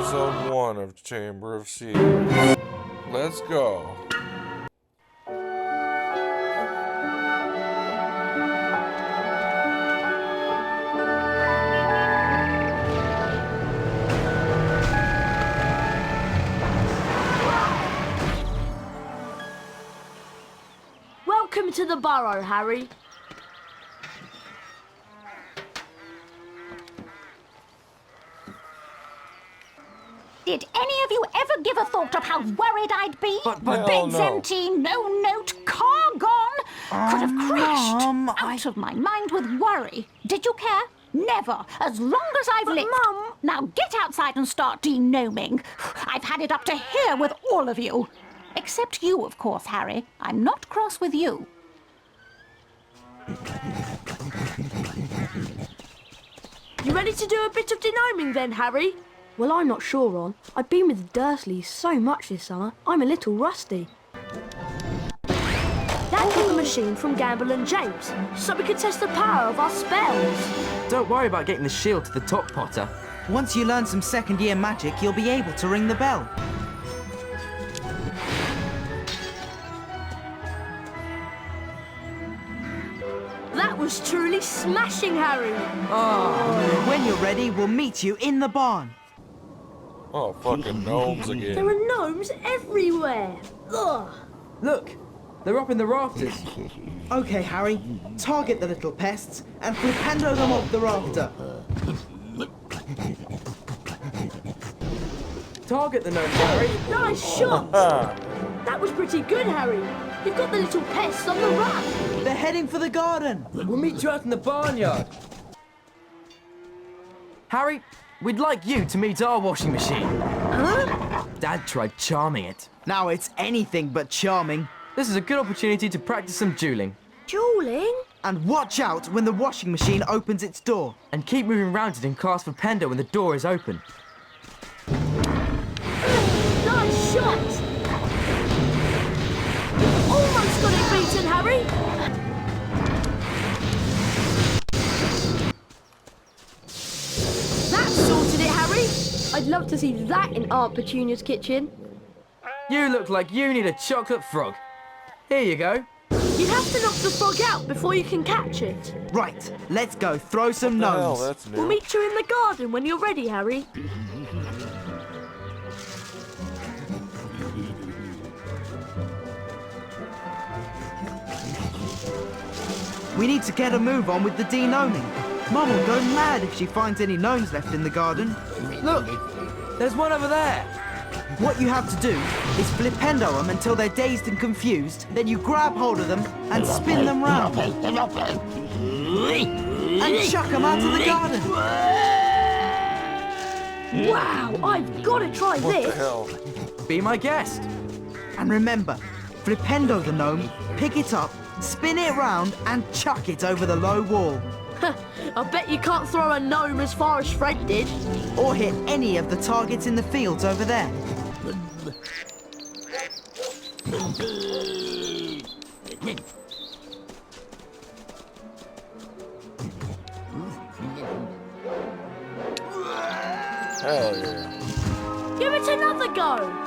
Episode 1 of Chamber of Secrets. Let's go. Welcome to the burrow, Harry. Did any of you ever give a thought of how worried I'd be? But Beds no. empty, no note, car gone. Could have crashed. Out of my mind with worry. Did you care? Never. As long as I've lived. Mum. Now get outside and start denoming. I've had it up to here with all of you. Except you, of course, Harry. I'm not cross with you. You ready to do a bit of denoming then, Harry? Well, I'm not sure, Ron. I've been with the Dursleys so much this summer, I'm a little rusty. That was the machine from Gamble and James, so we could test the power of our spells. Don't worry about getting the shield to the top, Potter. Once you learn some second-year magic, you'll be able to ring the bell. That was truly smashing, Harry. When you're ready, we'll meet you in the barn. Oh, fucking gnomes There again. are gnomes everywhere. Ugh. Look, they're up in the rafters. Okay, Harry, target the little pests and flipendo them off the rafter. Target the gnome, Harry. Nice shot. That was pretty good, Harry. You've got the little pests on the run. They're heading for the garden. We'll meet you out in the barnyard. Harry, we'd like you to meet our washing machine. Huh? Dad tried charming it. Now it's anything but charming. This is a good opportunity to practice some dueling. Dueling? And watch out when the washing machine opens its door. And keep moving round it and cast for Pendo when the door is open. Nice shot. Almost got it beaten, Harry. That sorted it, Harry. I'd love to see that in Aunt Petunia's kitchen. You look like you need a chocolate frog. Here you go. You'd have to knock the frog out before you can catch it. Right, let's go throw some Hell, gnomes. that's We'll new. meet you in the garden when you're ready, Harry. We need to get a move on with the denoming. Mum will go mad if she finds any gnomes left in the garden. Look, there's one over there. What you have to do is flipendo them until they're dazed and confused, then you grab hold of them and spin them round. And chuck them out of the garden. Wow, I've got to try What the this. hell? Be my guest. And remember, flipendo the gnome, pick it up, spin it round and chuck it over the low wall. I bet you can't throw a gnome as far as Fred did. Or hit any of the targets in the fields over there. Hell yeah. Give it another go.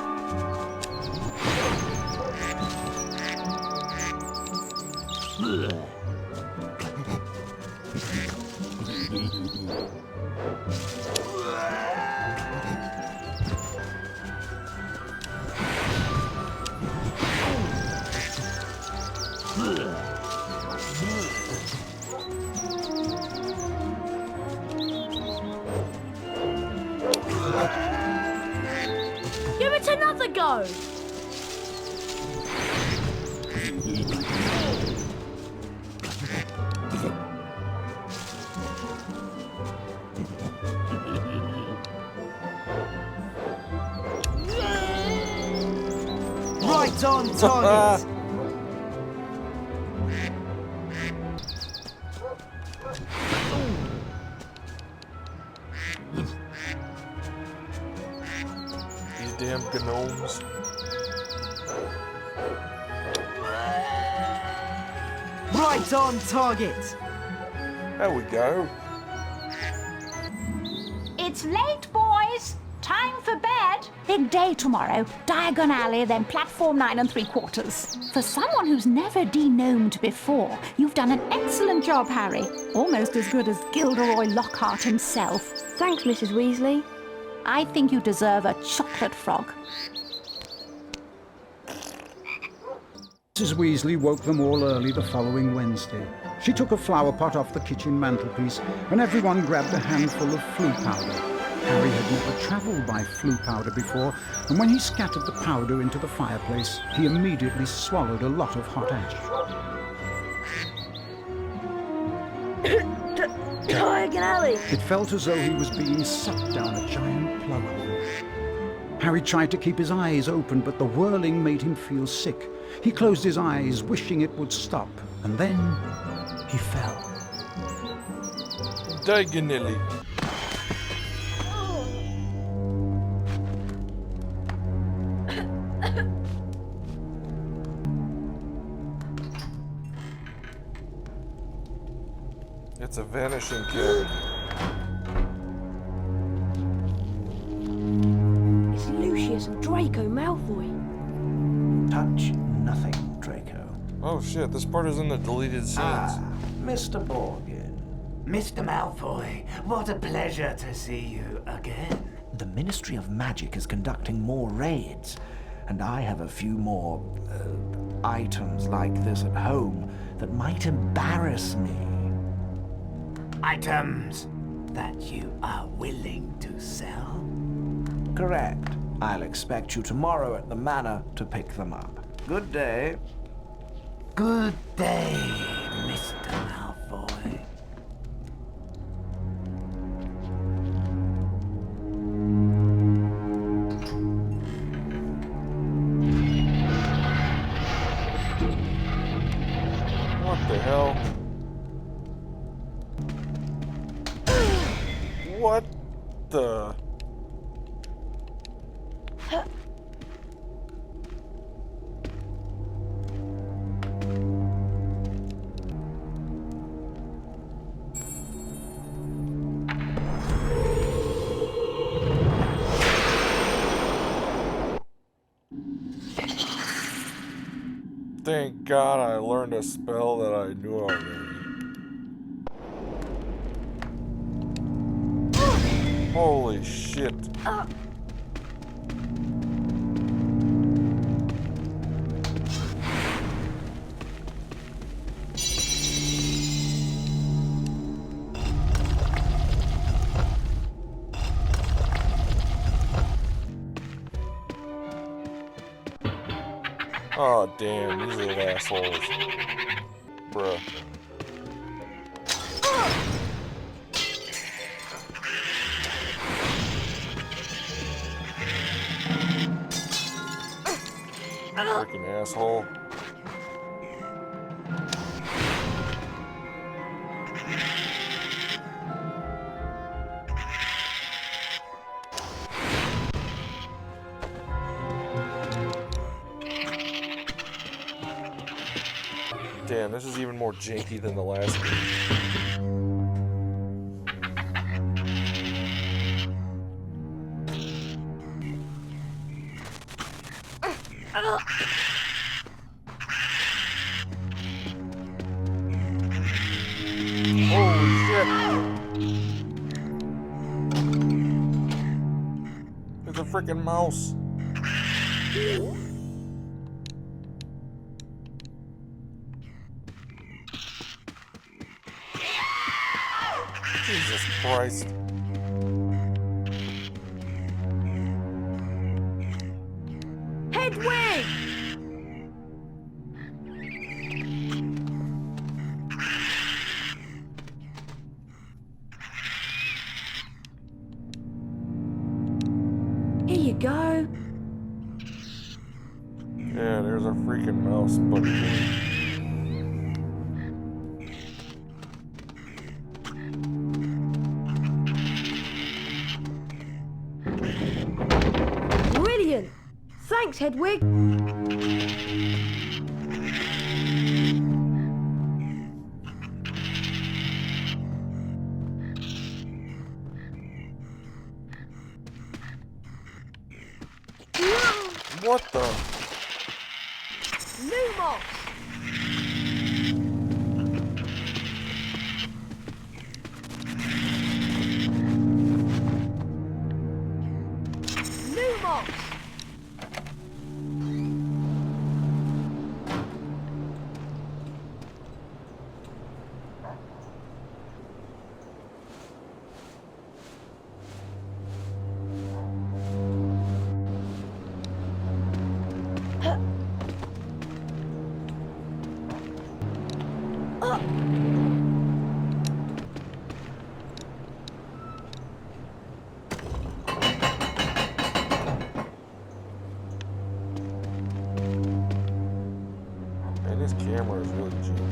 Give it another go. Right on target. These damn gnomes. Right on target. There we go. It's late, boys. time for bed. Big day tomorrow. Diagon Alley, then platform 9 3/4. For someone who's never de-gnomed before, you've done an excellent job, Harry. Almost as good as Gilderoy Lockhart himself. Thanks, Mrs. Weasley. I think you deserve a chocolate frog. Mrs. Weasley woke them all early the following Wednesday. She took a flower pot off the kitchen mantelpiece, and everyone grabbed a handful of flue powder. Harry had never travelled by flue powder before, and when he scattered the powder into the fireplace, he immediately swallowed a lot of hot ash. Diagon Alley. It felt as though he was being sucked down a giant plug hole. Harry tried to keep his eyes open, but the whirling made him feel sick. He closed his eyes, wishing it would stop, and then he fell. Diagonally. It's a vanishing kid. It's Lucius and Draco Malfoy. Touch nothing, Draco. Oh shit, this part is in the deleted scenes. Mr. Borgin. Mr. Malfoy, what a pleasure to see you again. The Ministry of Magic is conducting more raids, and I have a few more items like this at home that might embarrass me. Items that you are willing to sell? Correct. I'll expect you tomorrow at the manor to pick them up. Good day. Good day, Mr. Malfoy. What the hell? What the? Thank God I learned a spell that I knew already. Holy shit. Oh damn, these are the assholes. Bruh. Freaking asshole. Damn, this is even more janky than the last one. Holy shit! It's a freaking mouse. Jesus Christ. Hedwig! Here you go. Yeah, there's a freaking mouse, buddy. Brilliant! Thanks, Hedwig. What the? Lumos! Lumos! Man, this camera is really janky.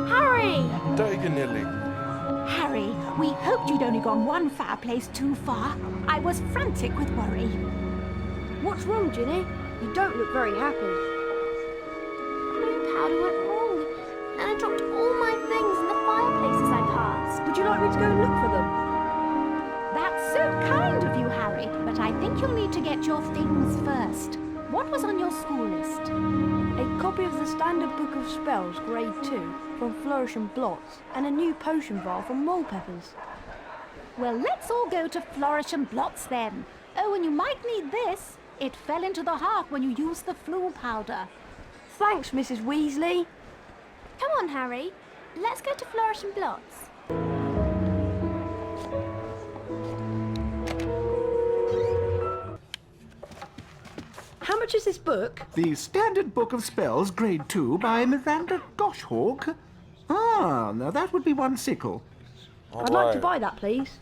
Harry! Definitely. Harry, we hoped you'd only gone one fireplace too far. I was frantic with worry. What's wrong, Ginny? You don't look very happy. Blue powder went wrong, and I dropped all my things in the fireplaces I passed. Would you like me to go and look for them? That's so kind of you, Harry, but I think you'll need to get your things first. What was on your school list? A copy of the Standard Book of Spells, Grade 2, from Flourish and Blots, and a new potion bar from Mole Peppers. Well, let's all go to Flourish and Blots then. Oh, and you might need this. It fell into the heart when you used the flu powder. Thanks, Mrs. Weasley. Come on, Harry. Let's go to Flourish and Blots. How much is this book? The Standard Book of Spells, Grade 2, by Miranda Goshawk. Ah, now that would be one sickle. I'd like to buy that, please.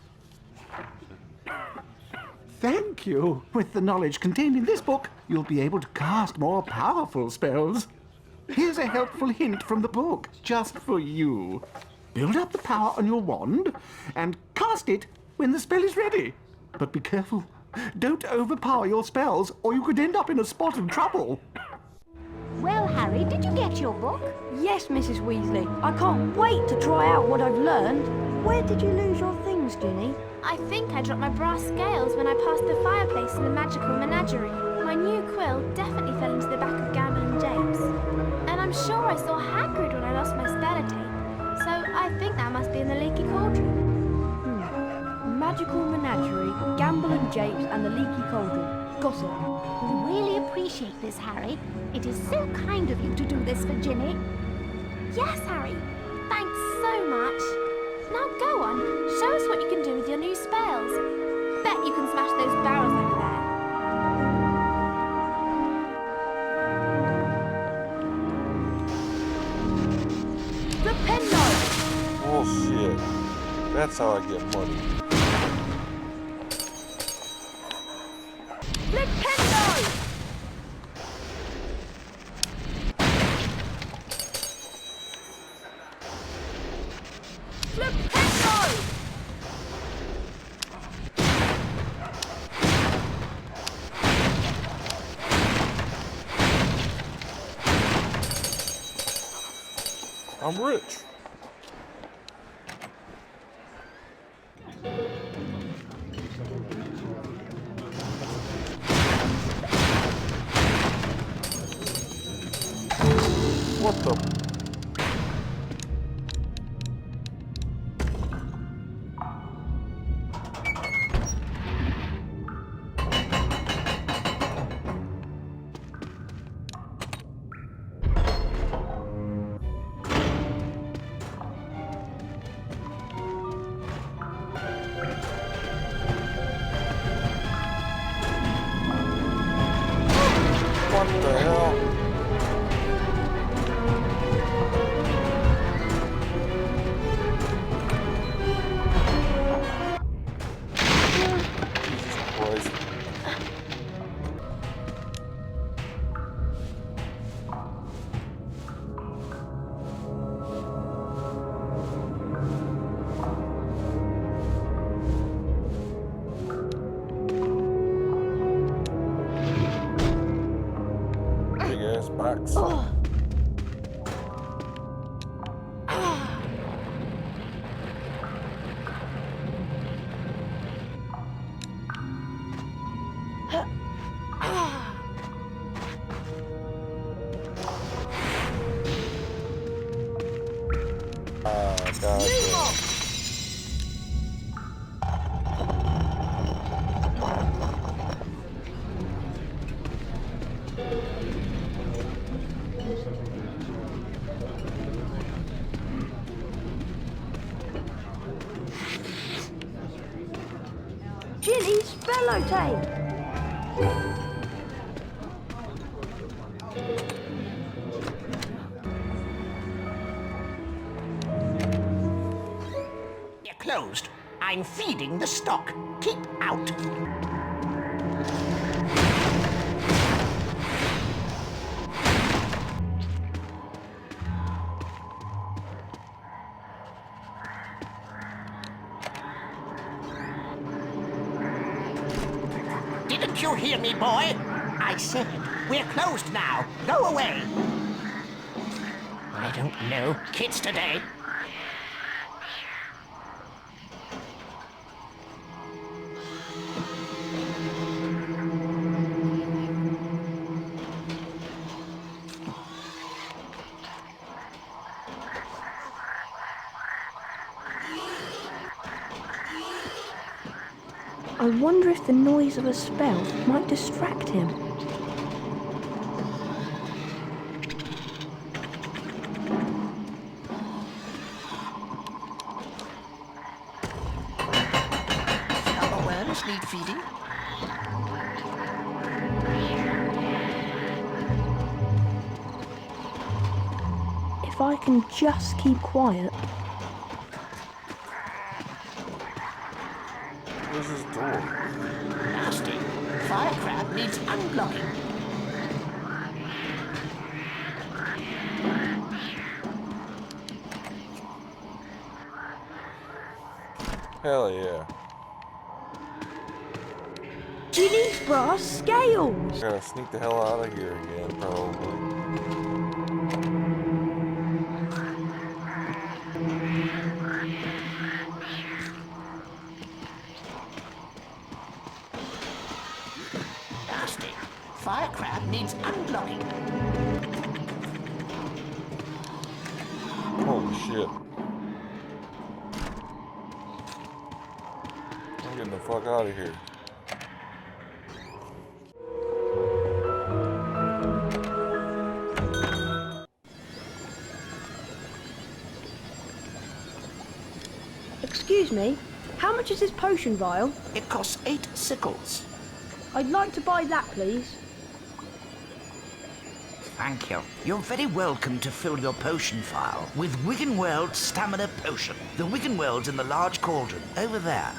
Thank you. With the knowledge contained in this book, you'll be able to cast more powerful spells. Here's a helpful hint from the book, just for you. Build up the power on your wand and cast it when the spell is ready. But be careful. Don't overpower your spells, or you could end up in a spot of trouble. Well, Harry, did you get your book? Yes, Mrs. Weasley. I can't wait to try out what I've learned. Where did you lose your things, Ginny? I think I dropped my brass scales when I passed the fireplace in the magical menagerie. My new quill definitely fell into the back of Gambling James. And I'm sure I saw Hagrid when I lost my speller tape. So I think that must be in the leaky cauldron. Magical Menagerie, Gamble and Japes, and the Leaky Cauldron. Got it. We really appreciate this, Harry. It is so kind of you to do this for Ginny. Yes, Harry. Thanks so much. Now go on. Show us what you can do with your new spells. Bet you can smash those barrels over there. The penknife! Bullshit. That's how I get money. The penknife! The penknife! I'm rich. What the? What the hell? Jesus Christ. relax. Gotcha. Ginny, spello tape! They're closed. I'm feeding the stock. Keep out. Didn't you hear me, boy? I said, we're closed now. Go away. I don't know kids today. I wonder if the noise of a spell might distract him. Other worms need feeding. If I can just keep quiet. Where's this door? Nasty. Fire crab needs unblocking. Hell yeah. Ginny's brass scales! Gotta sneak the hell out of here again, probably. Nasty. Fire crab needs unblocking. Holy shit. I'm getting the fuck out of here. Excuse me, how much is this potion vial? It costs 8 sickles. I'd like to buy that, please. Thank you. You're very welcome to fill your potion vial with Wiggenweld's Stamina Potion. The Wiggenweld's in the large cauldron, over there.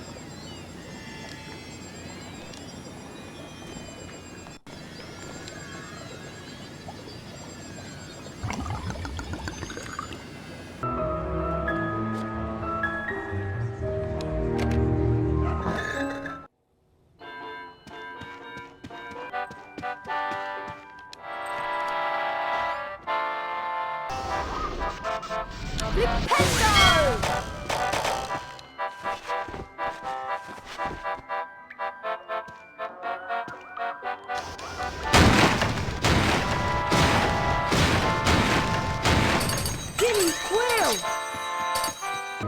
Ginny's quill!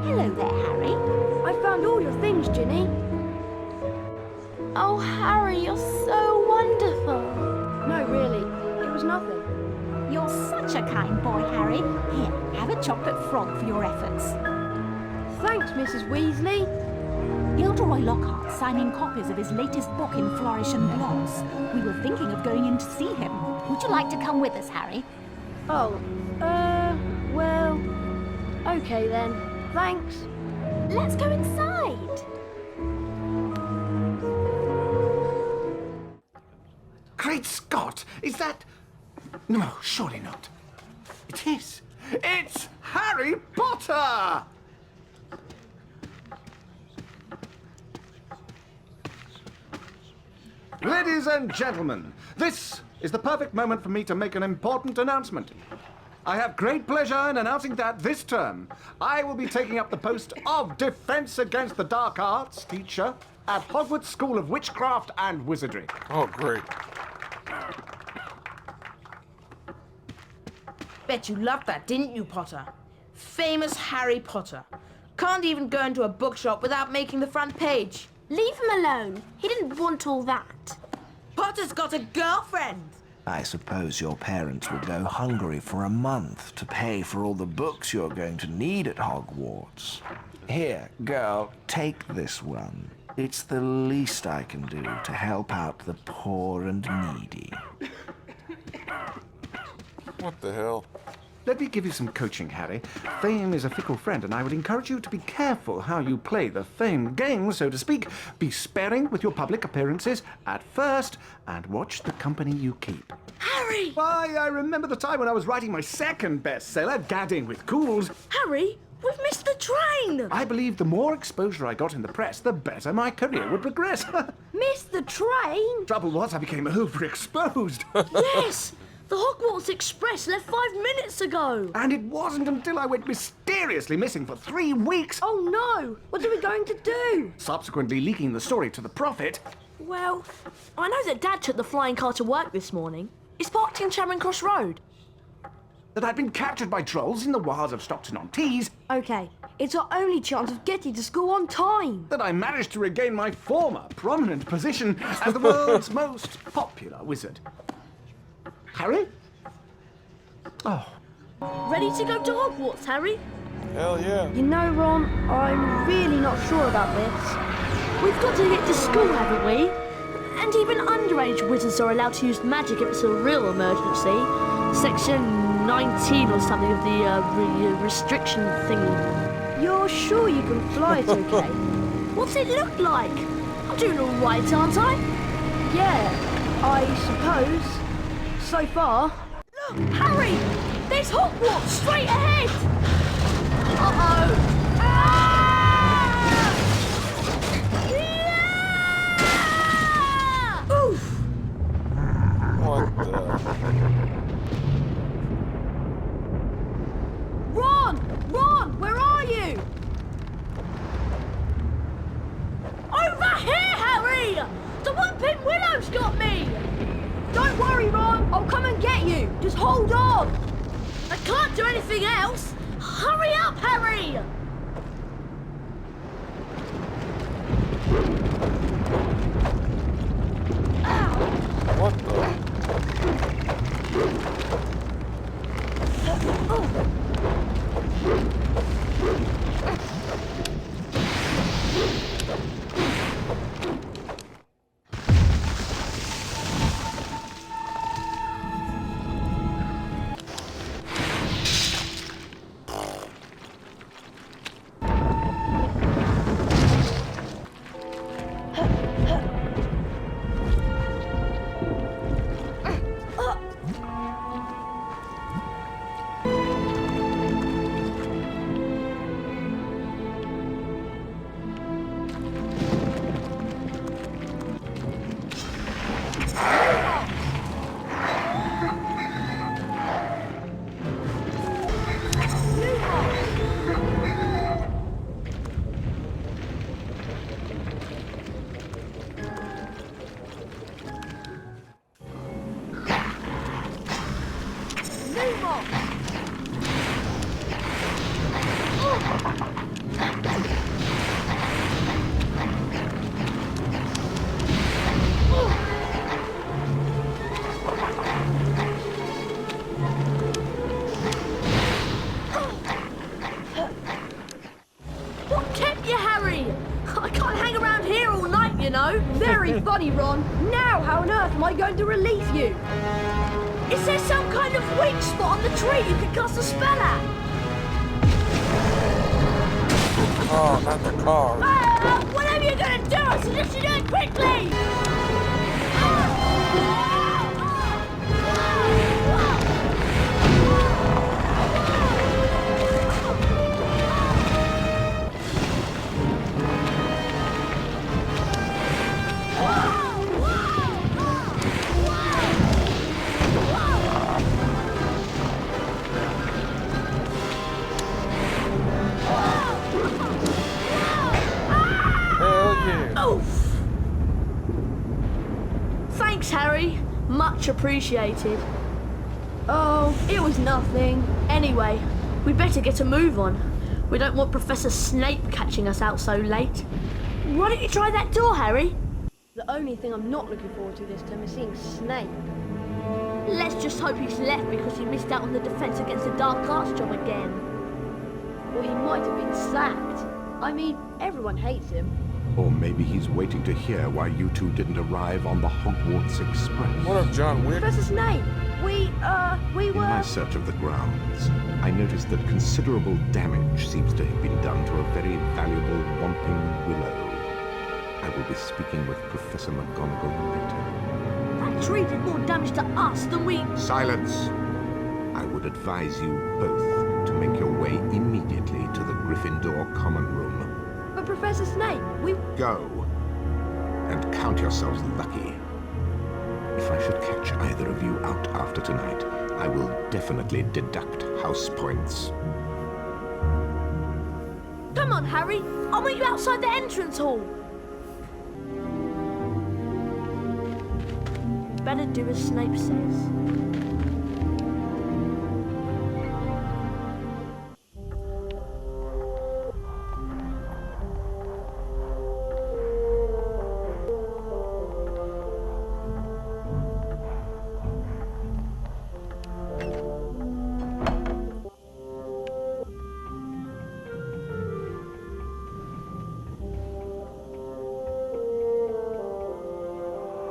Hello there, Harry. I found all your things, Ginny. Oh, Harry, you're so wonderful. No, really, it was nothing. You're such a kind boy, Harry. Here, have a chocolate frog for your efforts. Thanks, Mrs. Weasley. Gilderoy Lockhart's signing copies of his latest book in Flourish and Gloss. We were thinking of going in to see him. Would you like to come with us, Harry? Oh, well, okay then. Thanks. Let's go inside. Great Scott! Is that... No, surely not. It is. It's Harry Potter! Ladies and gentlemen, this is the perfect moment for me to make an important announcement. I have great pleasure in announcing that this term, I will be taking up the post of Defense Against the Dark Arts teacher at Hogwarts School of Witchcraft and Wizardry. Oh, great. Bet you loved that, didn't you, Potter? Famous Harry Potter. Can't even go into a bookshop without making the front page. Leave him alone. He didn't want all that. Potter's got a girlfriend. I suppose your parents would go hungry for a month to pay for all the books you're going to need at Hogwarts. Here, girl, take this one. It's the least I can do to help out the poor and needy. What the hell? Let me give you some coaching, Harry. Fame is a fickle friend, and I would encourage you to be careful how you play the fame game, so to speak. Be sparing with your public appearances at first, and watch the company you keep. Harry! Why, I remember the time when I was writing my second bestseller, Gadding with Ghouls. Harry, we've missed the train! I believe the more exposure I got in the press, the better my career would progress. Missed the train? Trouble was, I became overexposed. Yes! The Hogwarts Express left 5 minutes ago. And it wasn't until I went mysteriously missing for 3 weeks. Oh no! What are we going to do? Subsequently leaking the story to the Prophet. Well, I know that Dad took the flying car to work this morning. It's parked in Charing Cross Road. That I'd been captured by trolls in the wilds of Stockton-on-Tees. Okay, it's our only chance of getting to school on time. That I managed to regain my former prominent position as the world's most popular wizard. Harry? Oh. Ready to go to Hogwarts, Harry? Hell yeah. You know, Ron, I'm really not sure about this. We've got to get to school, haven't we? And even underage wizards are allowed to use magic if it's a real emergency. Section 19 or something of the restriction thingy. You're sure you can fly it okay? What's it look like? I'm doing all right, aren't I? Yeah, I suppose. So far. Look, Harry! There's Hogwarts straight ahead! Uh-oh! Ah! Yeah! Oof! What the... Ron! Ron! Where are you? Over here, Harry! The Whooping Willow's got me! Don't worry, Ron. I'll come and get you. Just hold on. I can't do anything else. Hurry up, Harry! What the... Very funny, Ron. Now how on earth am I going to relieve you? Is there some kind of weak spot on the tree you can cast a spell at? Oh, not the car. Whatever you're going to do, I suggest you do it quickly! Thanks, Harry. Much appreciated. Oh, it was nothing. Anyway, we better get a move on. We don't want Professor Snape catching us out so late. Why don't you try that door, Harry? The only thing I'm not looking forward to this term is seeing Snape. Let's just hope he's left because he missed out on the defence against the dark arts job again. Or he might have been sacked. I mean, everyone hates him. Or maybe he's waiting to hear why you two didn't arrive on the Hogwarts Express. What up, John Wick? Professor Snape, we In my search of the grounds, I noticed that considerable damage seems to have been done to a very valuable Whomping Willow. I will be speaking with Professor McGonagall later. That tree did more damage to us than we... Silence! I would advise you both to make your way immediately to the Gryffindor Common Room. But Professor Snape, we... Go, and count yourselves lucky. If I should catch either of you out after tonight, I will definitely deduct house points. Come on, Harry. I'll meet you outside the entrance hall. Better do as Snape says.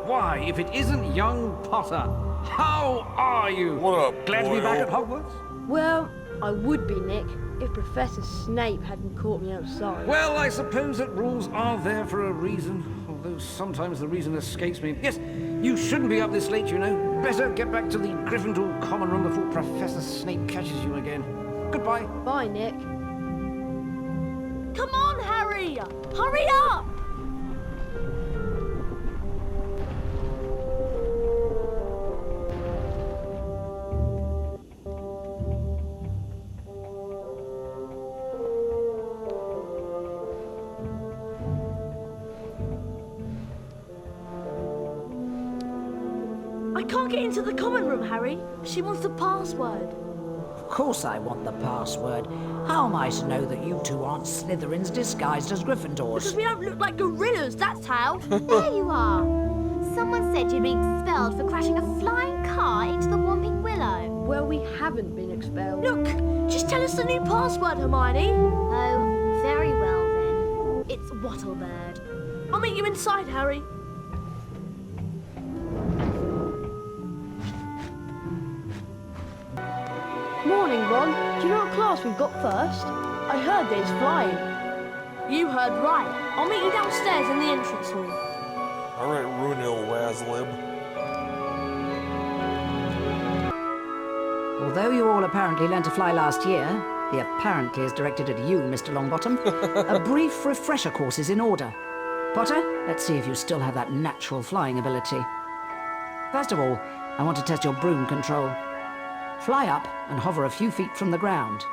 Why, if it isn't young Potter, how are you? What up, Glad to be back boyo? at Hogwarts? Well, I would be, Nick, if Professor Snape hadn't caught me outside. Well, I suppose that rules are there for a reason, although sometimes the reason escapes me. Yes, you shouldn't be up this late, you know. Better get back to the Gryffindor Common Room before Professor Snape catches you again. Goodbye. Bye, Nick. Come on, Harry! Hurry up! I can't get into the common room, Harry. She wants the password. Of course I want the password. How am I to know that you two aren't Slytherins disguised as Gryffindors? Because we don't look like gorillas, that's how. There you are. Someone said you'd been expelled for crashing a flying car into the Whomping Willow. Well, we haven't been expelled. Look, just tell us the new password, Hermione. Oh, very well then. It's Wattlebird. I'll meet you inside, Harry. Morning, Ron. Do you know what class we've got first? I heard there's flying. You heard right. I'll meet you downstairs in the entrance hall. All right, Runil Waslib. Although you all apparently learned to fly last year, the apparently is directed at you, Mr. Longbottom, a brief refresher course is in order. Potter, let's see if you still have that natural flying ability. First of all, I want to test your broom control. Fly up and hover a few feet from the ground.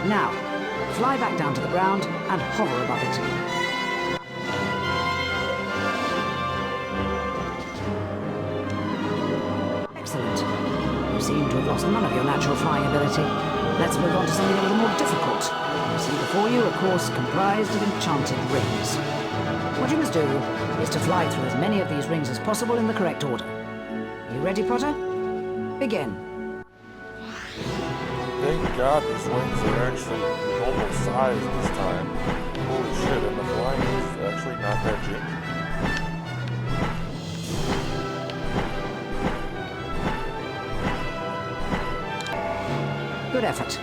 Now, fly back down to the ground and hover above it. Excellent. You seem to have lost none of your natural flying ability. Let's move on to something a little more difficult. You see before you a course comprised of enchanted rings. What you must do is to fly through as many of these rings as possible in the correct order. You ready, Potter? Begin. Thank God these wings are actually normal size this time. Holy shit, and the flying is actually not that janky. Good effort.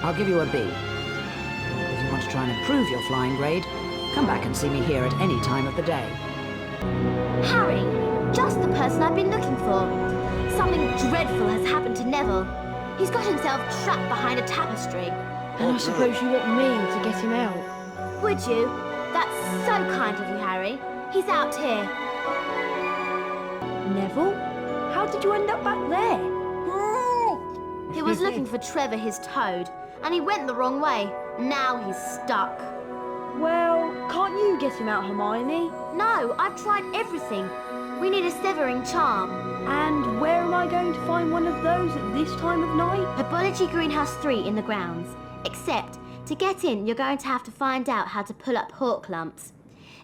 I'll give you a B. If you want to try and improve your flying grade, come back and see me here at any time of the day. Harry, just the person I've been looking for. Something dreadful has happened to Neville. He's got himself trapped behind a tapestry. And I suppose you want me to get him out? Would you? That's so kind of you, Harry. He's out here. Neville? How did you end up back there? He was looking for Trevor, his toad. and he went the wrong way. Now he's stuck. Well, can't you get him out, Hermione? No, I've tried everything. We need a severing charm. And where am I going to find one of those at this time of night? Herbology Greenhouse 3 in the grounds. Except, to get in, you're going to have to find out how to pull up hawk lumps.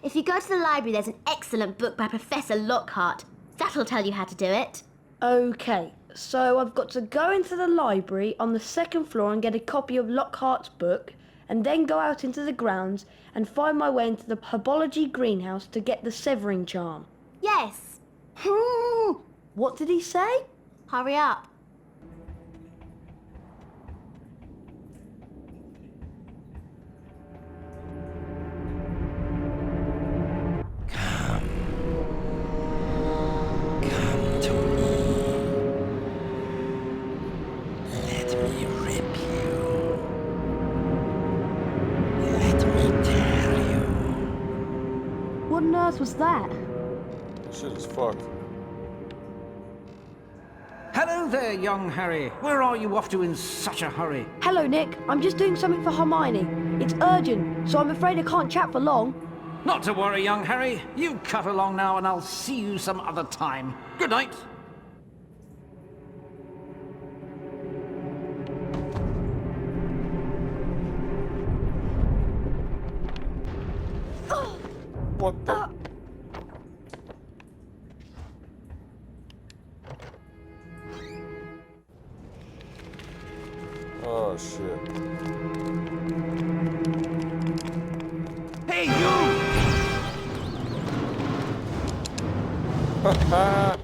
If you go to the library, there's an excellent book by Professor Lockhart. That'll tell you how to do it. Okay, so I've got to go into the library on the second floor and get a copy of Lockhart's book, and then go out into the grounds and find my way into the Herbology Greenhouse to get the severing charm. Yes. What did he say? Hurry up. What on earth was that? This shit is fucked. Hello there, young Harry. Where are you off to in such a hurry? Hello, Nick. I'm just doing something for Hermione. It's urgent, so I'm afraid I can't chat for long. Not to worry, young Harry. You cut along now and I'll see you some other time. Good night. What the? Oh shit. Hey, you! Haha.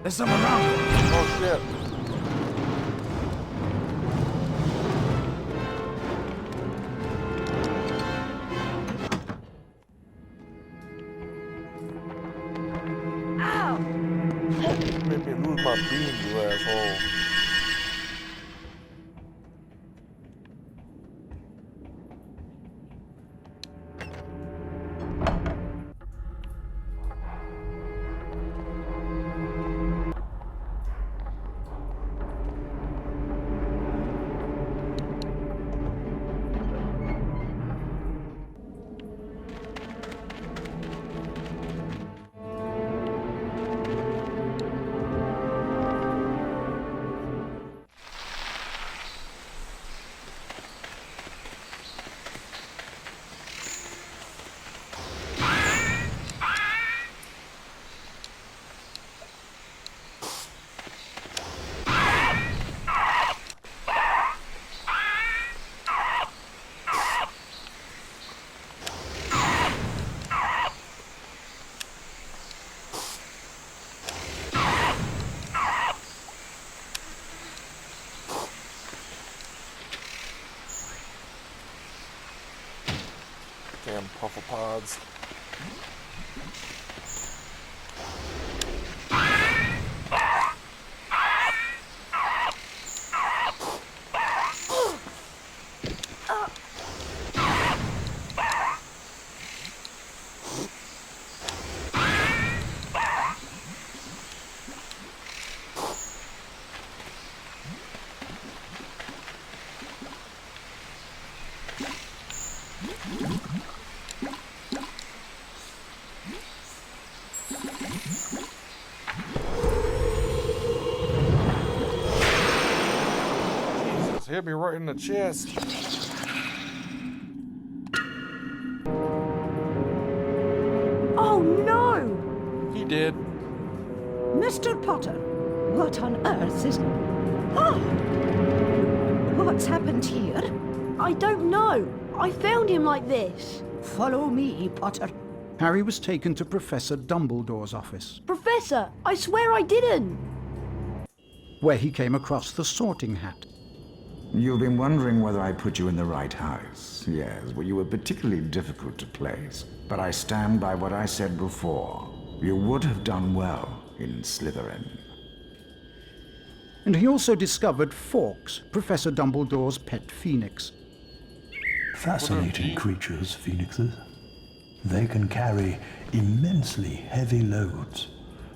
There's someone around here. Oh shit. Ow! You made me lose my beam, you asshole. Damn pufferpods. Hit me right in the chest. Oh no! He did. Mr. Potter, what on earth is... Oh! What's happened here? I don't know. I found him like this. Follow me, Potter. Harry was taken to Professor Dumbledore's office, Professor, I swear I didn't. where he came across the Sorting Hat. You've been wondering whether I put you in the right house. Yes, well, you were particularly difficult to place. But I stand by what I said before. You would have done well in Slytherin. And he also discovered Fawkes, Professor Dumbledore's pet phoenix. Fascinating creatures, phoenixes. They can carry immensely heavy loads.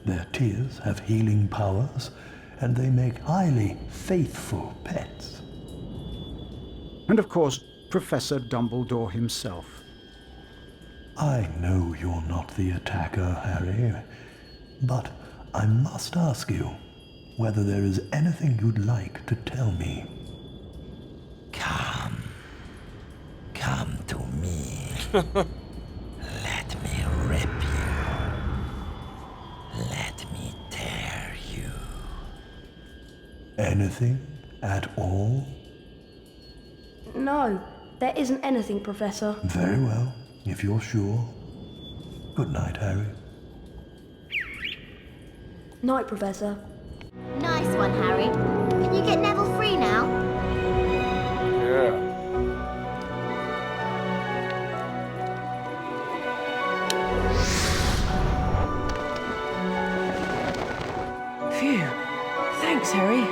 Their tears have healing powers, and they make highly faithful pets. And of course, Professor Dumbledore himself. I know you're not the attacker, Harry, but I must ask you whether there is anything you'd like to tell me. Come to me. Let me rip you. Let me tear you. Anything at all? No, there isn't anything, Professor. Very well, if you're sure. Good night, Harry. Night, Professor. Nice one, Harry. Can you get Neville free now? Yeah. Phew. Thanks, Harry.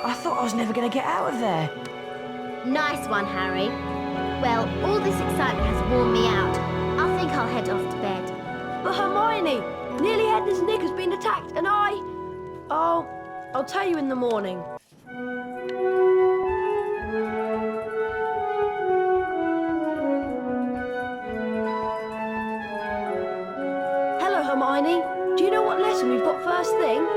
I thought I was never going to get out of there. Nice one, Harry. Well, all this excitement has worn me out. I think I'll head off to bed. But Hermione, nearly Headless Nick has been attacked and Oh, I'll tell you in the morning. Hello, Hermione. Do you know what lesson we've got first thing?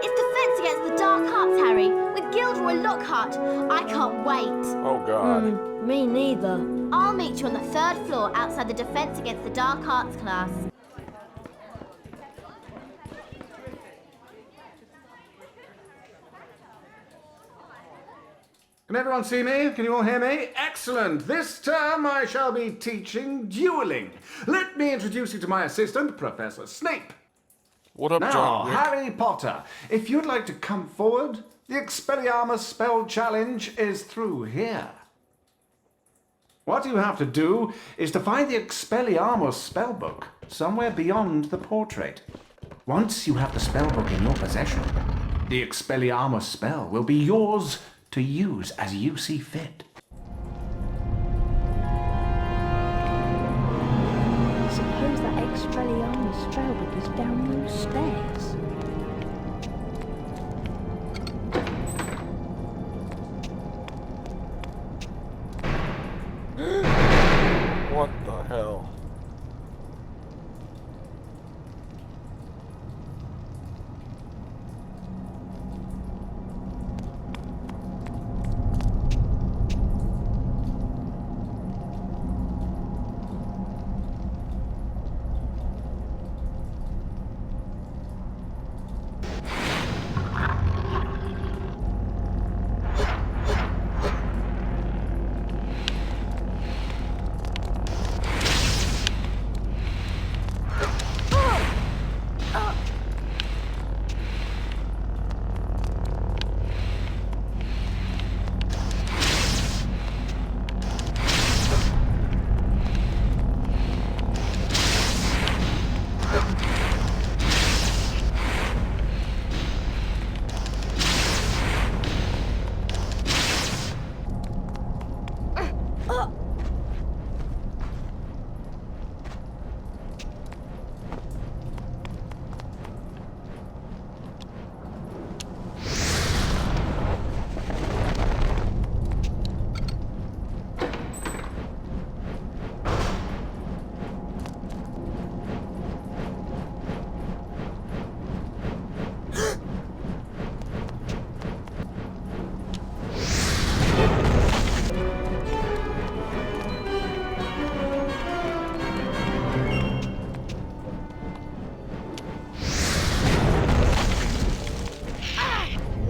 It's Defense Against the Dark Arts, Harry, with Gilderoy Lockhart. I can't wait. Oh, God. Me neither. I'll meet you on the 3rd floor outside the Defense Against the Dark Arts class. Can everyone see me? Can you all hear me? Excellent! This term I shall be teaching dueling. Let me introduce you to my assistant, Professor Snape. What up, now, John Wick? Harry Potter, if you'd like to come forward, the Expelliarmus spell challenge is through here. What you have to do is to find the Expelliarmus spellbook somewhere beyond the portrait. Once you have the spellbook in your possession, the Expelliarmus spell will be yours to use as you see fit. Suppose that Expelliarmus spellbook is down those stairs. What the hell?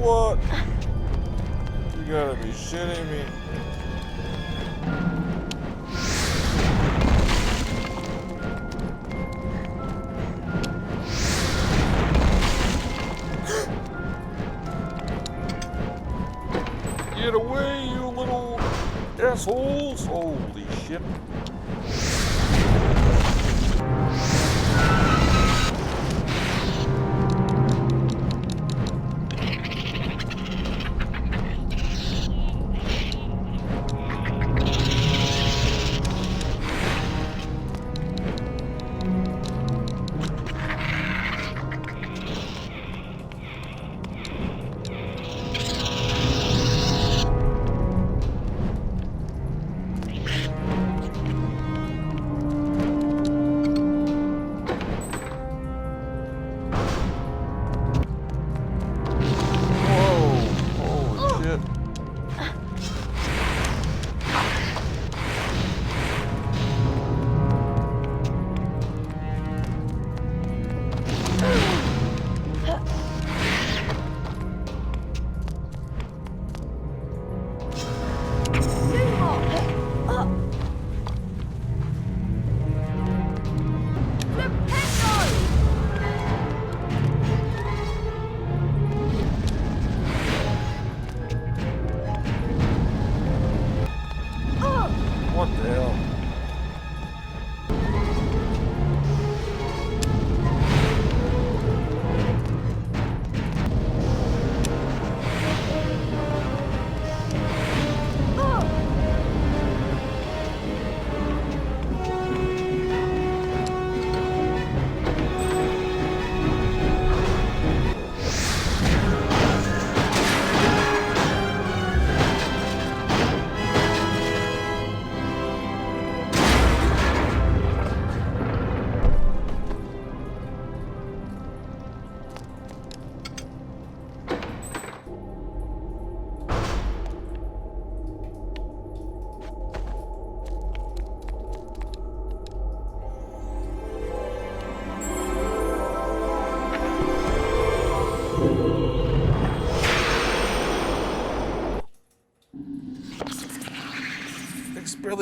What? You gotta be shitting me. Get away, you little assholes! Holy shit.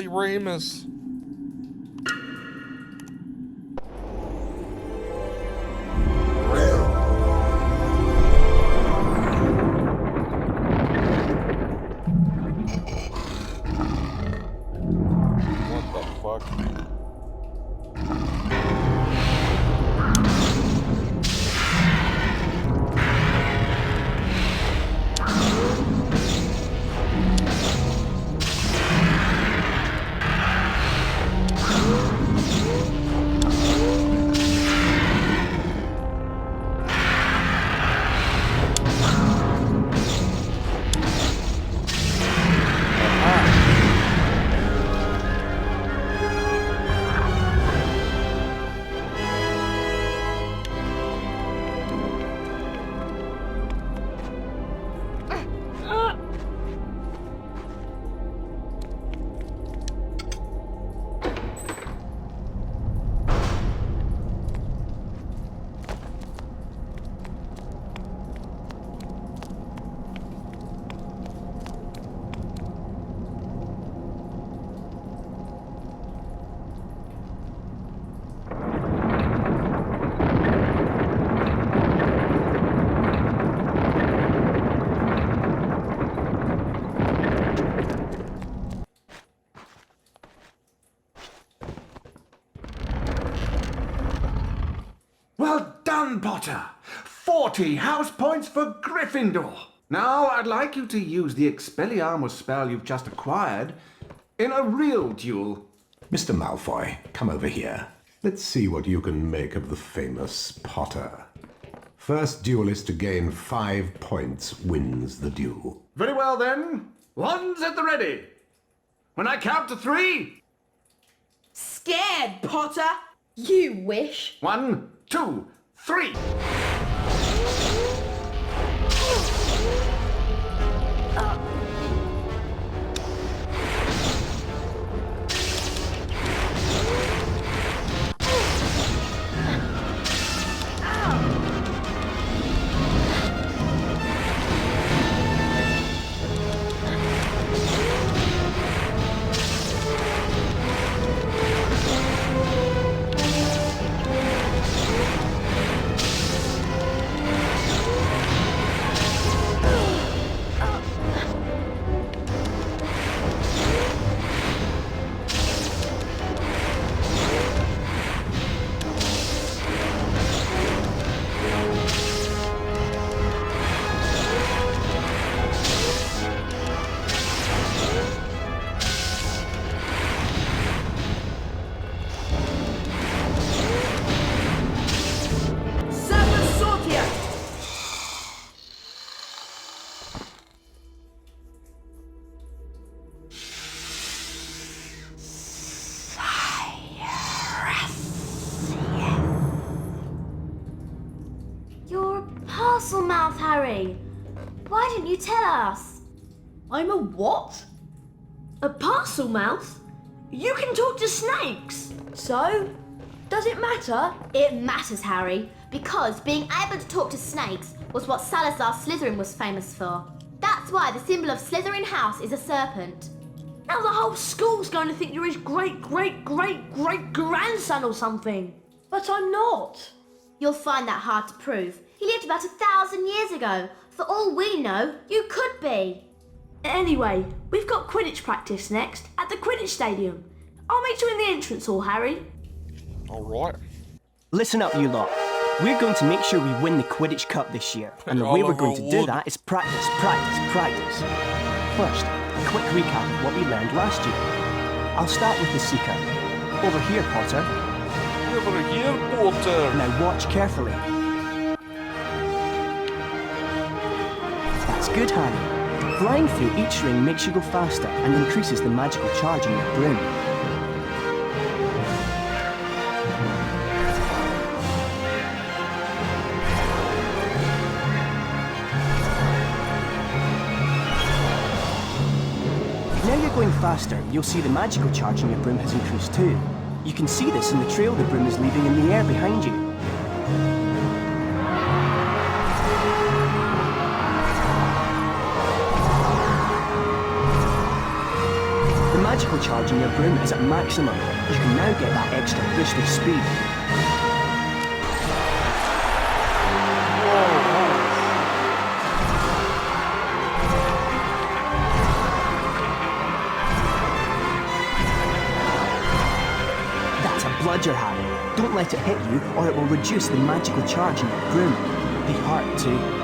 Remus. What the fuck? Well done, Potter! 40 house points for Gryffindor! Now I'd like you to use the Expelliarmus spell you've just acquired in a real duel. Mr. Malfoy, come over here. Let's see what you can make of the famous Potter. First duelist to gain 5 points wins the duel. Very well then. Wands at the ready. When I count to 3... Scared, Potter? You wish. 1, 2, 3. Mouth, Harry. Why didn't you tell us? I'm a what? A parcel mouth? You can talk to snakes. So? Does it matter? It matters, Harry, because being able to talk to snakes was what Salazar Slytherin was famous for. That's why the symbol of Slytherin House is a serpent. Now the whole school's going to think you're his great-great-great-great-grandson or something. But I'm not. You'll find that hard to prove. He lived about 1,000 years ago. For all we know, you could be. Anyway, we've got Quidditch practice next at the Quidditch Stadium. I'll meet you in the entrance hall, Harry. All right. Listen up, you lot. We're going to make sure we win the Quidditch Cup this year. And the way we're going to do that is practice, practice, practice. First, a quick recap of what we learned last year. I'll start with the Seeker. Over here, Potter. Over here, Potter. Now watch carefully. That's good, Harry. Flying through each ring makes you go faster and increases the magical charge in your broom. Now you're going faster, you'll see the magical charge in your broom has increased too. You can see this in the trail the broom is leaving in the air behind you. magical charge in your broom is at maximum. You can now get that extra boost of speed. That's a bludger, Harry. Don't let it hit you, or it will reduce the magical charge in your broom. They hurt too.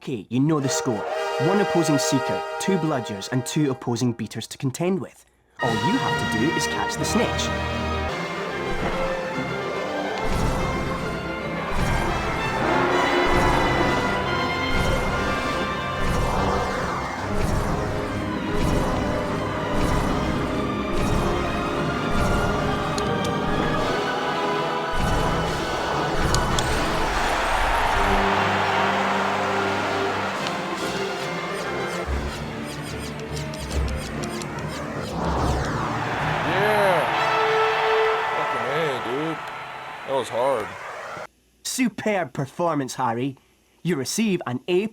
Okay, you know the score. 1 opposing seeker, 2 bludgers, and 2 opposing beaters to contend with. All you have to do is catch the snitch. was hard. Superb performance, Harry. You receive an A+.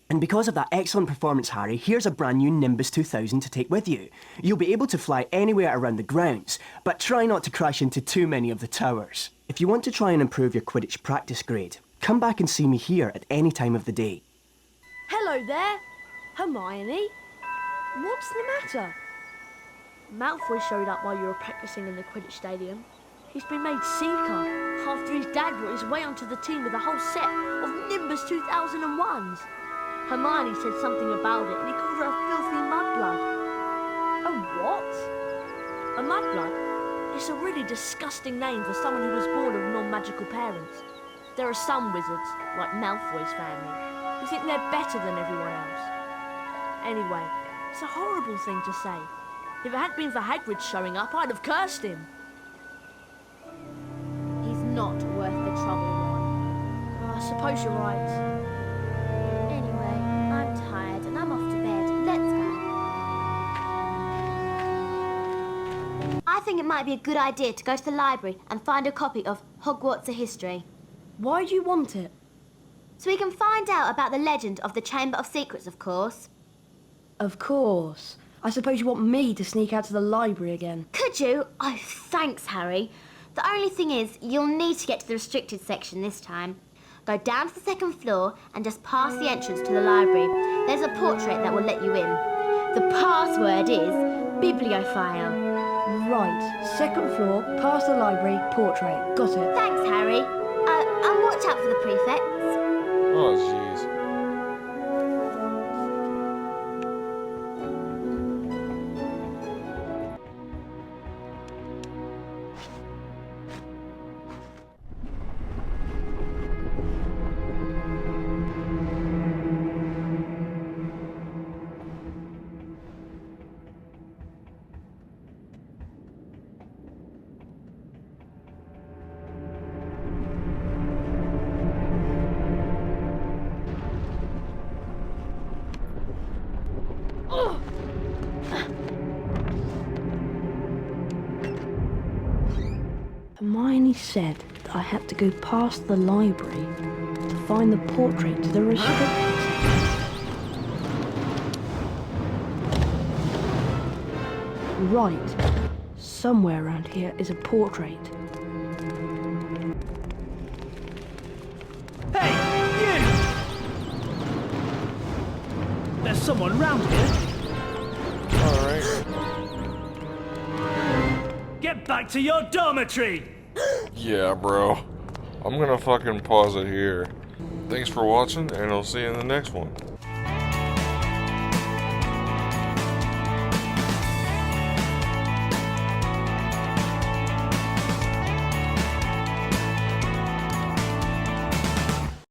And because of that excellent performance, Harry, here's a brand new Nimbus 2000 to take with you. You'll be able to fly anywhere around the grounds, but try not to crash into too many of the towers. If you want to try and improve your Quidditch practice grade, come back and see me here at any time of the day. Hello there, Hermione. What's the matter? Malfoy showed up while you were practicing in the Quidditch stadium. He's been made Seeker after his dad brought his way onto the team with a whole set of Nimbus 2001s. Hermione said something about it and he called her a filthy mudblood. A what? A mudblood? It's a really disgusting name for someone who was born of non-magical parents. There are some wizards, like Malfoy's family, who think they're better than everyone else. Anyway, it's a horrible thing to say. If it hadn't been for Hagrid showing up, I'd have cursed him. He's not worth the trouble, Ron. I suppose you're right. Anyway, I'm tired and I'm off to bed. Let's go. I think it might be a good idea to go to the library and find a copy of Hogwarts: A History. Why do you want it? So we can find out about the legend of the Chamber of Secrets, of course. Of course. I suppose you want me to sneak out to the library again. Could you? Oh, thanks, Harry. The only thing is, you'll need to get to the restricted section this time. Go down to the second floor and just pass the entrance to the library. There's a portrait that will let you in. The password is Bibliophile. Right, second floor, past the library, portrait. Got it. Thanks, Harry. And watch out for the prefects. Oh, jeez. Hermione said that I had to go past the library to find the portrait to the restricted section. Right. Somewhere around here is a portrait. Hey, you! There's someone round here. Alright. Get back to your dormitory! Yeah, bro. I'm gonna fucking pause it here. Thanks for watching, and I'll see you in the next one.